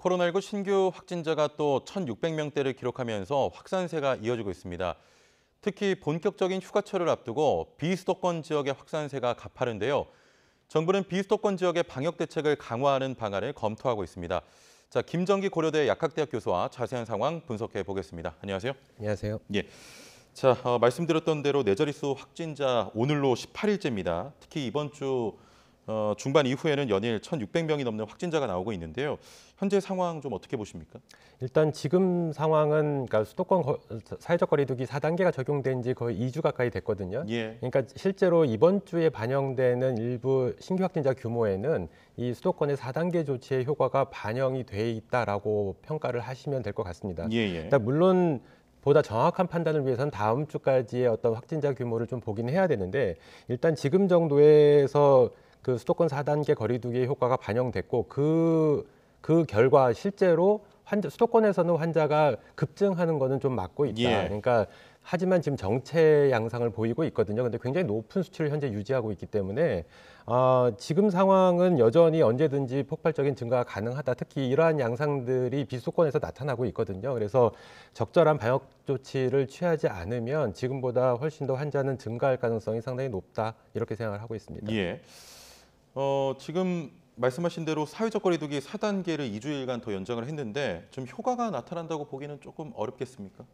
코로나19 신규 확진자가 또 1,600명대를 기록하면서 확산세가 이어지고 있습니다. 특히 본격적인 휴가철을 앞두고 비수도권 지역의 확산세가 가파른데요. 정부는 비수도권 지역의 방역 대책을 강화하는 방안을 검토하고 있습니다. 자, 김정기 고려대 약학대학 교수와 자세한 상황 분석해 보겠습니다. 안녕하세요. 안녕하세요. 예. 자, 말씀드렸던 대로 네 자릿수 확진자 오늘로 18일째입니다. 특히 이번 주 중반 이후에는 연일 1,600명이 넘는 확진자가 나오고 있는데요. 현재 상황 좀 어떻게 보십니까? 일단 지금 상황은 그러니까 수도권 사회적 거리두기 4단계가 적용된 지 거의 2주 가까이 됐거든요. 예. 그러니까 실제로 이번 주에 반영되는 일부 신규 확진자 규모에는 이 수도권의 4단계 조치의 효과가 반영이 돼 있다라고 평가를 하시면 될 것 같습니다. 예. 일단 물론 보다 정확한 판단을 위해서는 다음 주까지의 어떤 확진자 규모를 좀 보긴 해야 되는데 일단 지금 정도에서 그 수도권 4단계 거리두기의 효과가 반영됐고 그 결과 실제로 수도권에서는 환자가 급증하는 거는 좀 막고 있다. 예. 그러니까 하지만 지금 정체 양상을 보이고 있거든요. 근데 굉장히 높은 수치를 현재 유지하고 있기 때문에 지금 상황은 여전히 언제든지 폭발적인 증가가 가능하다. 특히 이러한 양상들이 비수도권에서 나타나고 있거든요. 그래서 적절한 방역 조치를 취하지 않으면 지금보다 훨씬 더 환자는 증가할 가능성이 상당히 높다. 이렇게 생각을 하고 있습니다. 예. 지금 말씀하신 대로 사회적 거리두기 4단계를 2주일간 더 연장을 했는데 좀 효과가 나타난다고 보기는 조금 어렵겠습니까?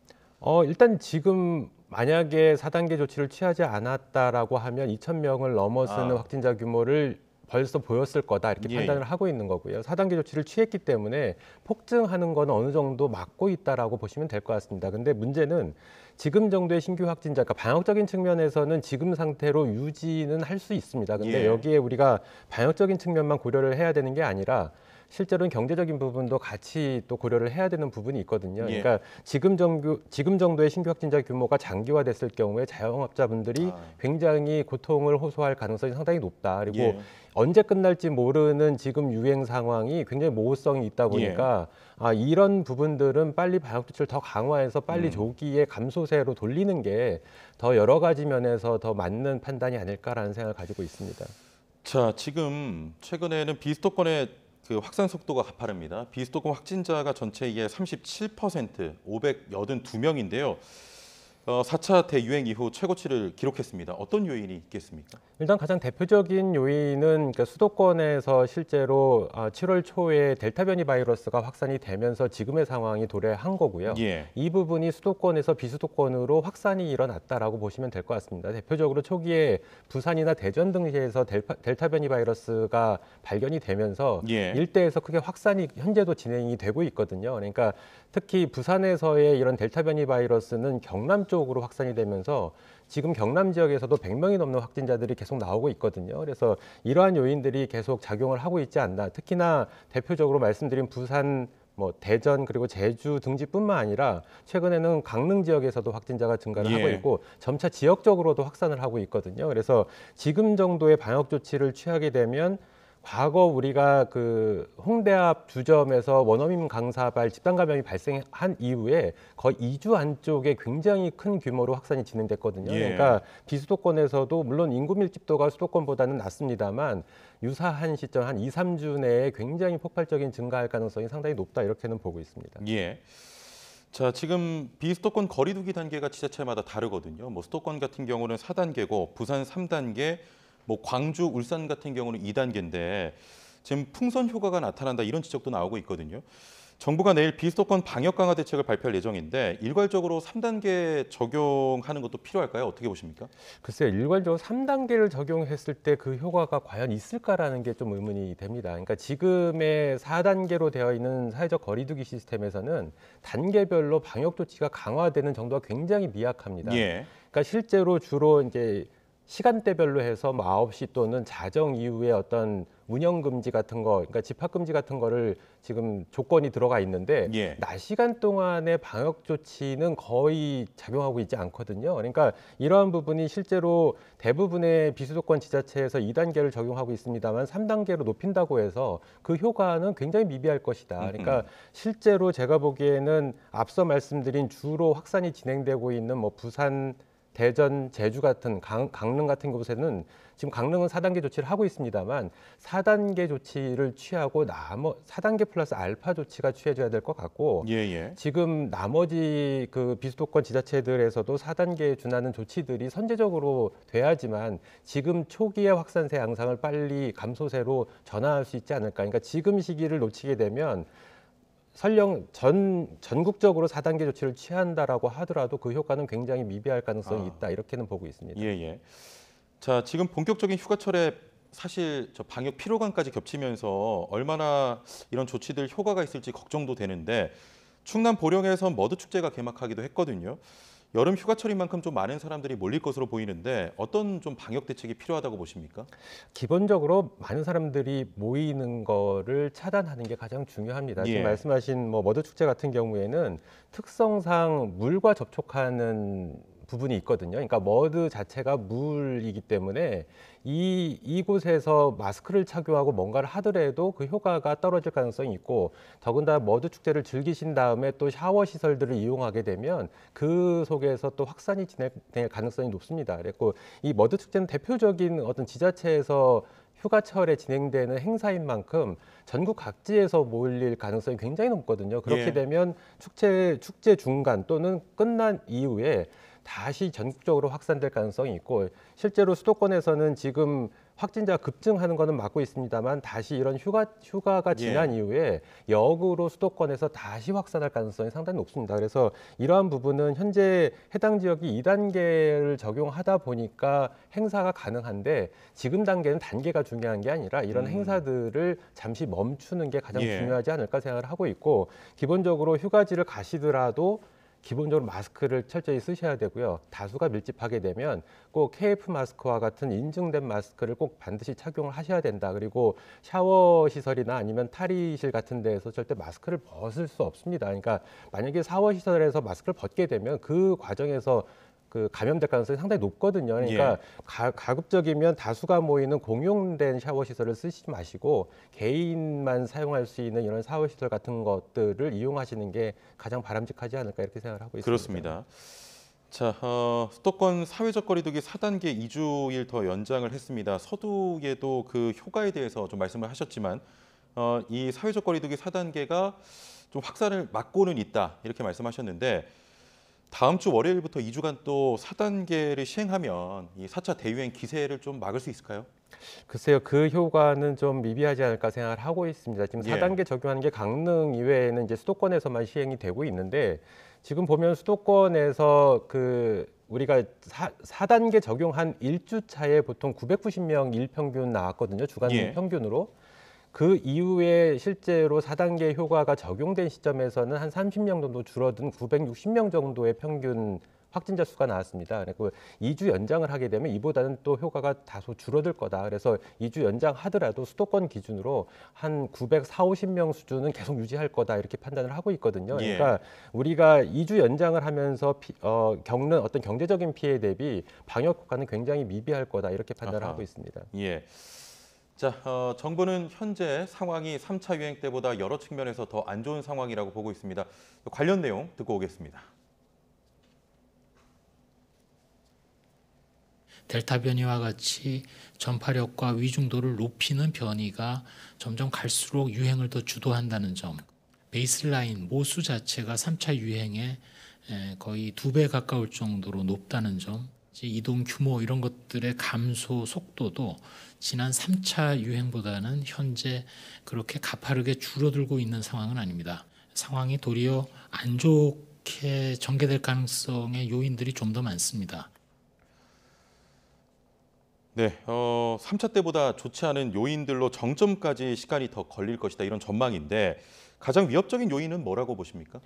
일단 지금 만약에 4단계 조치를 취하지 않았다라고 하면 2,000명을 넘어서는 확진자 규모를 벌써 보였을 거다 이렇게 판단을 하고 있는 거고요. 4단계 조치를 취했기 때문에 폭증하는 건 어느 정도 막고 있다라고 보시면 될 것 같습니다. 근데 문제는 지금 정도의 신규 확진자, 그러니까 방역적인 측면에서는 지금 상태로 유지는 할 수 있습니다. 근데 여기에 우리가 방역적인 측면만 고려를 해야 되는 게 아니라 실제로는 경제적인 부분도 같이 또 고려를 해야 되는 부분이 있거든요. 그러니까 지금 정도의 신규 확진자 규모가 장기화됐을 경우에 자영업자분들이 굉장히 고통을 호소할 가능성이 상당히 높다. 그리고 언제 끝날지 모르는 지금 유행 상황이 굉장히 모호성이 있다 보니까 이런 부분들은 빨리 방역 조치를 더 강화해서 빨리 조기에 감소세로 돌리는 게 더 여러 가지 면에서 더 맞는 판단이 아닐까라는 생각을 가지고 있습니다. 자, 지금 최근에는 비수도권의 그 확산 속도가 가파릅니다. 비수도권 확진자가 전체의 37%, 582명인데요. 4차 대유행 이후 최고치를 기록했습니다. 어떤 요인이 있겠습니까? 일단 가장 대표적인 요인은 그러니까 수도권에서 실제로 7월 초에 델타 변이 바이러스가 확산이 되면서 지금의 상황이 도래한 거고요. 이 부분이 수도권에서 비수도권으로 확산이 일어났다라고 보시면 될 것 같습니다. 대표적으로 초기에 부산이나 대전 등지에서 델타 변이 바이러스가 발견이 되면서 일대에서 크게 확산이 현재도 진행이 되고 있거든요. 그러니까 특히 부산에서의 이런 델타 변이 바이러스는 경남 쪽으로 확산이 되면서 지금 경남 지역에서도 100명이 넘는 확진자들이 계속 나오고 있거든요. 그래서 이러한 요인들이 계속 작용을 하고 있지 않나. 특히나 대표적으로 말씀드린 부산, 대전 그리고 제주 등지뿐만 아니라 최근에는 강릉 지역에서도 확진자가 증가를 하고 있고 점차 지역적으로도 확산을 하고 있거든요. 그래서 지금 정도의 방역 조치를 취하게 되면 과거 우리가 그 홍대 앞 주점에서 원어민 강사발 집단 감염이 발생한 이후에 거의 2주 안쪽에 굉장히 큰 규모로 확산이 진행됐거든요. 그러니까 비수도권에서도 물론 인구 밀집도가 수도권보다는 낮습니다만 유사한 시점 한 2, 3주 내에 굉장히 폭발적인 증가할 가능성이 상당히 높다 이렇게는 보고 있습니다. 자, 지금 비수도권 거리두기 단계가 지자체마다 다르거든요. 수도권 같은 경우는 4단계고 부산 3단계, 광주, 울산 같은 경우는 2단계인데 지금 풍선 효과가 나타난다 이런 지적도 나오고 있거든요. 정부가 내일 비수도권 방역 강화 대책을 발표할 예정인데 일괄적으로 3단계 적용하는 것도 필요할까요? 어떻게 보십니까? 글쎄요. 일괄적으로 3단계를 적용했을 때 그 효과가 과연 있을까라는 게 좀 의문이 됩니다. 그러니까 지금의 4단계로 되어 있는 사회적 거리두기 시스템에서는 단계별로 방역 조치가 강화되는 정도가 굉장히 미약합니다. 그러니까 실제로 주로 이제 시간대별로 해서 9시 또는 자정 이후에 어떤 운영 금지 같은 거, 그러니까 집합 금지 같은 거를 지금 조건이 들어가 있는데 낮 시간 동안의 방역 조치는 거의 작용하고 있지 않거든요. 그러니까 이러한 부분이 실제로 대부분의 비수도권 지자체에서 2단계를 적용하고 있습니다만 3단계로 높인다고 해서 그 효과는 굉장히 미비할 것이다. 그러니까 실제로 제가 보기에는 앞서 말씀드린 주로 확산이 진행되고 있는 부산 대전, 제주 같은 강릉 같은 곳에는 지금 강릉은 4단계 조치를 하고 있습니다만 4단계 조치를 취하고 4단계 플러스 알파 조치가 취해져야 될 것 같고 지금 나머지 그 비수도권 지자체들에서도 4단계에 준하는 조치들이 선제적으로 돼야지만 지금 초기의 확산세 양상을 빨리 감소세로 전환할 수 있지 않을까. 그러니까 지금 시기를 놓치게 되면 설령 전국적으로 4단계 조치를 취한다라고 하더라도 그 효과는 굉장히 미비할 가능성이 있다. 이렇게는 보고 있습니다. 자, 지금 본격적인 휴가철에 사실 저 방역 피로감까지 겹치면서 얼마나 이런 조치들 효과가 있을지 걱정도 되는데 충남 보령에서 머드 축제가 개막하기도 했거든요. 여름 휴가철인 만큼 좀 많은 사람들이 몰릴 것으로 보이는데 어떤 좀 방역 대책이 필요하다고 보십니까? 기본적으로 많은 사람들이 모이는 거를 차단하는 게 가장 중요합니다. 지금 말씀하신 머드 축제 같은 경우에는 특성상 물과 접촉하는 부분이 있거든요. 그러니까 머드 자체가 물이기 때문에 이곳에서 마스크를 착용하고 뭔가를 하더라도 그 효과가 떨어질 가능성이 있고 더군다나 머드 축제를 즐기신 다음에 또 샤워 시설들을 이용하게 되면 그 속에서 또 확산이 진행될 가능성이 높습니다. 그래서 이 머드 축제는 대표적인 어떤 지자체에서 휴가철에 진행되는 행사인 만큼 전국 각지에서 몰릴 가능성이 굉장히 높거든요. 그렇게 되면 축제 중간 또는 끝난 이후에 다시 전국적으로 확산될 가능성이 있고 실제로 수도권에서는 지금 확진자 급증하는 거는 막고 있습니다만 다시 이런 휴가가 지난 이후에 역으로 수도권에서 다시 확산할 가능성이 상당히 높습니다. 그래서 이러한 부분은 현재 해당 지역이 2단계를 적용하다 보니까 행사가 가능한데 지금 단계는 단계가 중요한 게 아니라 이런 행사들을 잠시 멈추는 게 가장 중요하지 않을까 생각을 하고 있고 기본적으로 휴가지를 가시더라도 기본적으로 마스크를 철저히 쓰셔야 되고요. 다수가 밀집하게 되면 꼭 KF 마스크와 같은 인증된 마스크를 꼭 반드시 착용을 하셔야 된다. 그리고 샤워 시설이나 아니면 탈의실 같은 데에서 절대 마스크를 벗을 수 없습니다. 그러니까 만약에 샤워 시설에서 마스크를 벗게 되면 그 과정에서 그 감염될 가능성이 상당히 높거든요. 그러니까 가급적이면 다수가 모이는 공용된 샤워 시설을 쓰시지 마시고 개인만 사용할 수 있는 이런 샤워 시설 같은 것들을 이용하시는 게 가장 바람직하지 않을까 이렇게 생각을 하고 있습니다. 그렇습니다. 자, 수도권 사회적 거리두기 4단계 2주일 더 연장을 했습니다. 서두에도 그 효과에 대해서 좀 말씀을 하셨지만 이 사회적 거리두기 4단계가 좀 확산을 막고는 있다 이렇게 말씀하셨는데 다음 주 월요일부터 2주간 또 4단계를 시행하면 이 4차 대유행 기세를 좀 막을 수 있을까요? 글쎄요, 그 효과는 좀 미비하지 않을까 생각을 하고 있습니다. 지금 4단계 적용하는 게 강릉 이외에는 이제 수도권에서만 시행이 되고 있는데 지금 보면 수도권에서 우리가 4단계 적용한 1주 차에 보통 990명 일평균 나왔거든요. 주간 평균으로. 그 이후에 실제로 4단계 효과가 적용된 시점에서는 한 30명 정도 줄어든 960명 정도의 평균 확진자 수가 나왔습니다. 그리고 2주 연장을 하게 되면 이보다는 또 효과가 다소 줄어들 거다. 그래서 2주 연장하더라도 수도권 기준으로 한 940~50명 수준은 계속 유지할 거다. 이렇게 판단을 하고 있거든요. 그러니까 우리가 2주 연장을 하면서 겪는 어떤 경제적인 피해 대비 방역 효과는 굉장히 미비할 거다. 이렇게 판단을 하고 있습니다. 자, 정부는 현재 상황이 3차 유행 때보다 여러 측면에서 더 안 좋은 상황이라고 보고 있습니다. 관련 내용 듣고 오겠습니다. 델타 변이와 같이 전파력과 위중도를 높이는 변이가 점점 갈수록 유행을 더 주도한다는 점, 베이스라인 모수 자체가 3차 유행에 거의 2배 가까울 정도로 높다는 점, 이동 규모 이런 것들의 감소 속도도 지난 3차 유행보다는 현재 그렇게 가파르게 줄어들고 있는 상황은 아닙니다. 상황이 도리어 안 좋게 전개될 가능성의 요인들이 좀 더 많습니다. 네, 3차 때보다 좋지 않은 요인들로 정점까지 시간이 더 걸릴 것이다 이런 전망인데 가장 위협적인 요인은 뭐라고 보십니까?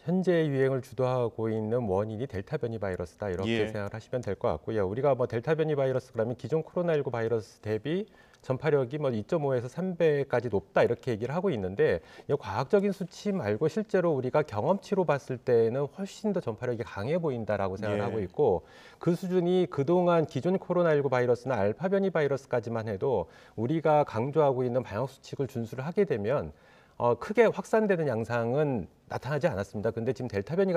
현재 유행을 주도하고 있는 원인이 델타 변이 바이러스다 이렇게 생각을 하시면 될 것 같고요. 우리가 델타 변이 바이러스 그러면 기존 코로나19 바이러스 대비 전파력이 2.5에서 3배까지 높다 이렇게 얘기를 하고 있는데 이 과학적인 수치 말고 실제로 우리가 경험치로 봤을 때는 훨씬 더 전파력이 강해 보인다라고 생각을 하고 있고 그 수준이 그동안 기존 코로나19 바이러스나 알파 변이 바이러스까지만 해도 우리가 강조하고 있는 방역 수칙을 준수를 하게 되면 크게 확산되는 양상은 나타나지 않았습니다. 근데 지금 델타 변이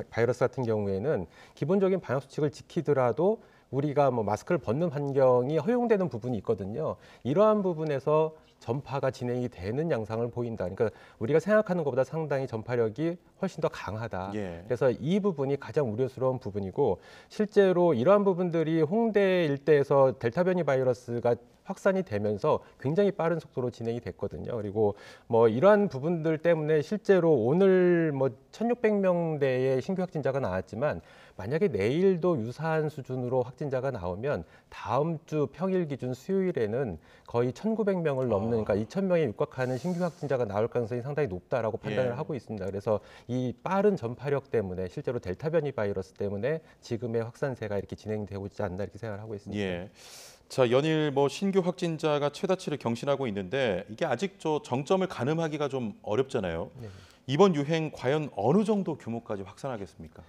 바이러스 같은 경우에는 기본적인 방역 수칙을 지키더라도 우리가 뭐 마스크를 벗는 환경이 허용되는 부분이 있거든요. 이러한 부분에서 전파가 진행이 되는 양상을 보인다. 그러니까 우리가 생각하는 것보다 상당히 전파력이 훨씬 더 강하다. 예. 그래서 이 부분이 가장 우려스러운 부분이고 실제로 이러한 부분들이 홍대 일대에서 델타 변이 바이러스가 확산이 되면서 굉장히 빠른 속도로 진행이 됐거든요. 그리고 뭐 이러한 부분들 때문에 실제로 오늘 뭐 1,600명대의 신규 확진자가 나왔지만 만약에 내일도 유사한 수준으로 확진자가 나오면 다음 주 평일 기준 수요일에는 거의 1,900명을 넘는 그러니까 2,000명에 육박하는 신규 확진자가 나올 가능성이 상당히 높다라고 판단을 예. 하고 있습니다. 그래서 이 빠른 전파력 때문에 실제로 델타 변이 바이러스 때문에 지금의 확산세가 이렇게 진행되고 있지 않나 이렇게 생각을 하고 있습니다. 예. 자, 연일 뭐 신규 확진자가 최다치를 경신하고 있는데 이게 아직 정점을 가늠하기가 좀 어렵잖아요. 네. 이번 유행 과연 어느 정도 규모까지 확산하겠습니까?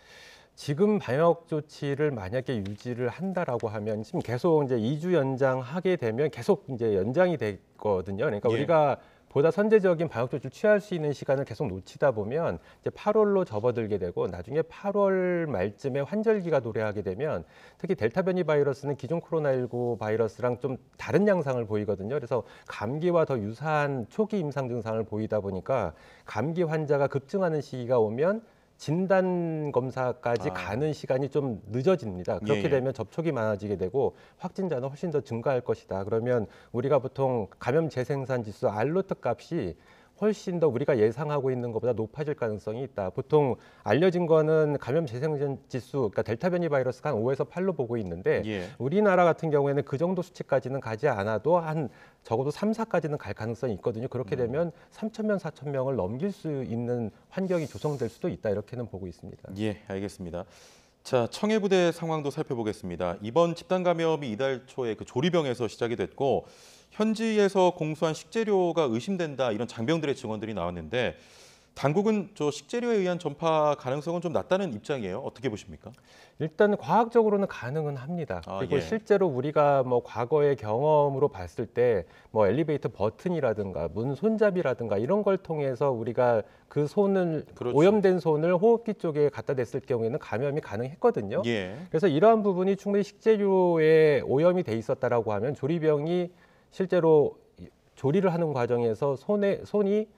지금 방역 조치를 만약에 유지를 한다라고 하면 지금 계속 이제 2주 연장하게 되면 계속 이제 연장이 되거든요. 그러니까 예. 우리가 보다 선제적인 방역 조치를 취할 수 있는 시간을 계속 놓치다 보면 이제 8월로 접어들게 되고 나중에 8월 말쯤에 환절기가 도래하게 되면 특히 델타 변이 바이러스는 기존 코로나19 바이러스랑 좀 다른 양상을 보이거든요. 그래서 감기와 더 유사한 초기 임상 증상을 보이다 보니까 감기 환자가 급증하는 시기가 오면 진단 검사까지 가는 시간이 좀 늦어집니다. 그렇게 예. 되면 접촉이 많아지게 되고 확진자는 훨씬 더 증가할 것이다. 그러면 우리가 보통 감염 재생산 지수 알로트 값이 훨씬 더 우리가 예상하고 있는 것보다 높아질 가능성이 있다. 보통 알려진 거는 감염 재생산 지수, 그러니까 델타 변이 바이러스가 한 5에서 8로 보고 있는데 예. 우리나라 같은 경우에는 그 정도 수치까지는 가지 않아도 한 적어도 3, 4까지는 갈 가능성이 있거든요. 그렇게 되면 3,000명, 4,000명을 넘길 수 있는 환경이 조성될 수도 있다. 이렇게는 보고 있습니다. 예, 알겠습니다. 자, 청해부대 상황도 살펴보겠습니다. 이번 집단 감염이 이달 초에 그 조리병에서 시작이 됐고 현지에서 공수한 식재료가 의심된다 이런 장병들의 증언들이 나왔는데 당국은 저 식재료에 의한 전파 가능성은 좀 낮다는 입장이에요. 어떻게 보십니까? 일단 과학적으로는 가능은 합니다. 그리고 예. 실제로 우리가 뭐 과거의 경험으로 봤을 때 뭐 엘리베이터 버튼이라든가 문 손잡이라든가 이런 걸 통해서 우리가 그 손을 그렇죠. 오염된 손을 호흡기 쪽에 갖다 댔을 경우에는 감염이 가능했거든요. 예. 그래서 이러한 부분이 충분히 식재료에 오염이 돼 있었다라고 하면 조리병이 실제로 조리를 하는 과정에서 손이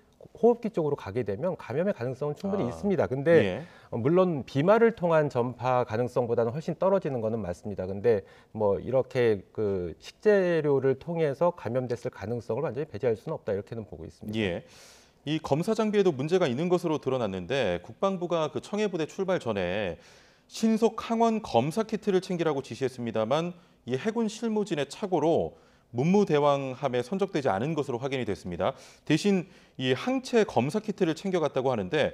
호흡기 쪽으로 가게 되면 감염의 가능성은 충분히 있습니다. 근데 예. 물론 비말을 통한 전파 가능성보다는 훨씬 떨어지는 거는 맞습니다. 근데 뭐 이렇게 그 식재료를 통해서 감염됐을 가능성을 완전히 배제할 수는 없다 이렇게는 보고 있습니다. 예. 이 검사 장비에도 문제가 있는 것으로 드러났는데 국방부가 그 청해부대 출발 전에 신속 항원 검사 키트를 챙기라고 지시했습니다만 이 해군 실무진의 착오로 문무대왕함에 선적되지 않은 것으로 확인이 됐습니다. 대신 이 항체 검사 키트를 챙겨갔다고 하는데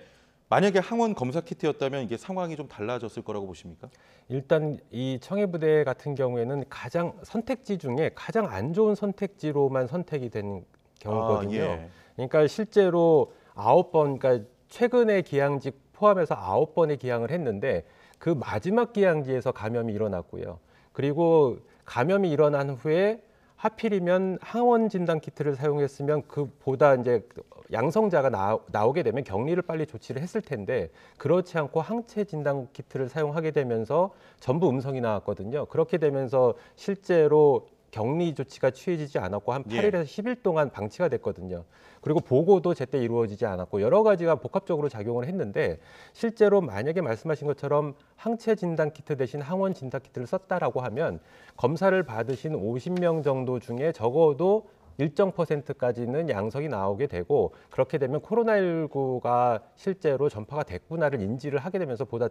만약에 항원 검사 키트였다면 이게 상황이 좀 달라졌을 거라고 보십니까? 일단 이 청해부대 같은 경우에는 가장 선택지 중에 가장 안 좋은 선택지로만 선택이 된 경우거든요. 예. 그러니까 실제로 9번, 그러니까 최근에 기항직 포함해서 9번의 기항을 했는데 그 마지막 기항지에서 감염이 일어났고요. 그리고 감염이 일어난 후에 하필이면 항원 진단 키트를 사용했으면 그보다 이제 양성자가 나오게 되면 격리를 빨리 조치를 했을 텐데 그렇지 않고 항체 진단 키트를 사용하게 되면서 전부 음성이 나왔거든요. 그렇게 되면서 실제로 격리 조치가 취해지지 않았고 한 8일에서 10일 동안 방치가 됐거든요. 그리고 보고도 제때 이루어지지 않았고 여러 가지가 복합적으로 작용을 했는데 실제로 만약에 말씀하신 것처럼 항체 진단 키트 대신 항원 진단 키트를 썼다라고 하면 검사를 받으신 50명 정도 중에 적어도 일정 %까지는 양성이 나오게 되고 그렇게 되면 코로나19가 실제로 전파가 됐구나를 인지를 하게 되면서 보다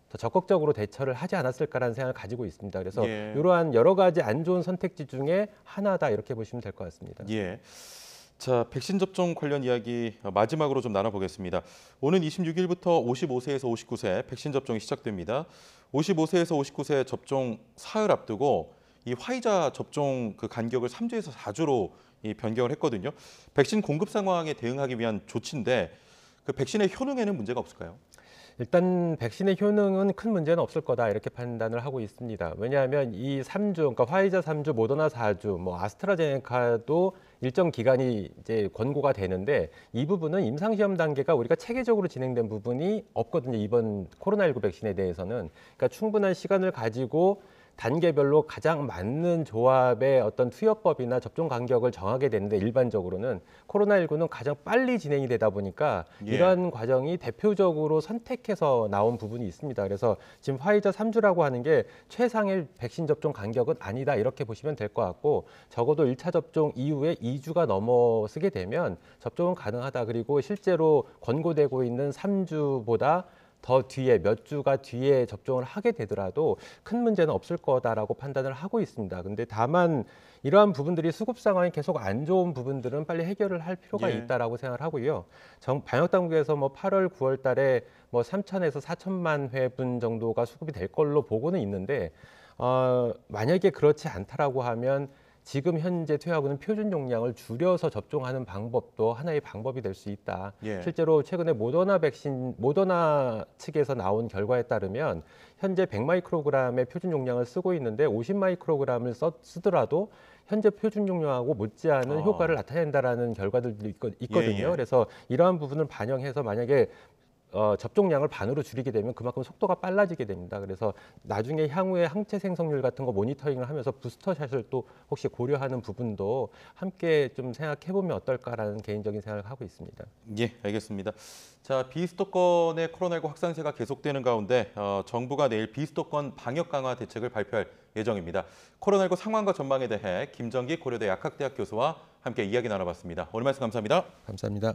더 적극적으로 대처를 하지 않았을까라는 생각을 가지고 있습니다. 그래서 예. 이러한 여러 가지 안 좋은 선택지 중에 하나다 이렇게 보시면 될 것 같습니다. 예. 자, 백신 접종 관련 이야기 마지막으로 좀 나눠보겠습니다. 오는 26일부터 55세에서 59세 백신 접종이 시작됩니다. 55세에서 59세 접종 사흘 앞두고 이 화이자 접종 그 간격을 3주에서 4주로 변경을 했거든요. 백신 공급 상황에 대응하기 위한 조치인데 그 백신의 효능에는 문제가 없을까요? 일단 백신의 효능은 큰 문제는 없을 거다 이렇게 판단을 하고 있습니다. 왜냐하면 이 3주, 그러니까 화이자 3주, 모더나 4주, 뭐 아스트라제네카도 일정 기간이 이제 권고가 되는데 이 부분은 임상시험 단계가 우리가 체계적으로 진행된 부분이 없거든요. 이번 코로나19 백신에 대해서는. 그러니까 충분한 시간을 가지고 단계별로 가장 맞는 조합의 어떤 투여법이나 접종 간격을 정하게 되는데 일반적으로는 코로나19는 가장 빨리 진행이 되다 보니까 이러한 과정이 대표적으로 선택해서 나온 부분이 있습니다. 그래서 지금 화이자 3주라고 하는 게 최상의 백신 접종 간격은 아니다 이렇게 보시면 될 것 같고 적어도 1차 접종 이후에 2주가 넘어서게 되면 접종은 가능하다. 그리고 실제로 권고되고 있는 3주보다 더 뒤에 몇 주가 뒤에 접종을 하게 되더라도 큰 문제는 없을 거다라고 판단을 하고 있습니다. 근데 다만 이러한 부분들이 수급 상황이 계속 안 좋은 부분들은 빨리 해결을 할 필요가 있다라고 생각을 하고요. 방역 당국에서 뭐 8월, 9월 달에 뭐 3천에서 4천만 회분 정도가 수급이 될 걸로 보고는 있는데 만약에 그렇지 않다라고 하면 지금 현재 투여하고 있는 표준 용량을 줄여서 접종하는 방법도 하나의 방법이 될 수 있다. 실제로 최근에 모더나 측에서 나온 결과에 따르면 현재 100마이크로그램의 표준 용량을 쓰고 있는데 50마이크로그램을 쓰더라도 현재 표준 용량하고 못지않은 효과를 나타낸다라는 결과들도 있거든요. 그래서 이러한 부분을 반영해서 만약에 접종량을 반으로 줄이게 되면 그만큼 속도가 빨라지게 됩니다. 그래서 나중에 향후에 항체 생성률 같은 거 모니터링을 하면서 부스터샷을 또 혹시 고려하는 부분도 함께 좀 생각해 보면 어떨까라는 개인적인 생각을 하고 있습니다. 예, 알겠습니다. 자, 비수도권의 코로나19 확산세가 계속되는 가운데 정부가 내일 비수도권 방역 강화 대책을 발표할 예정입니다. 코로나19 상황과 전망에 대해 김정기 고려대 약학대학 교수와 함께 이야기 나눠봤습니다. 오늘 말씀 감사합니다. 감사합니다.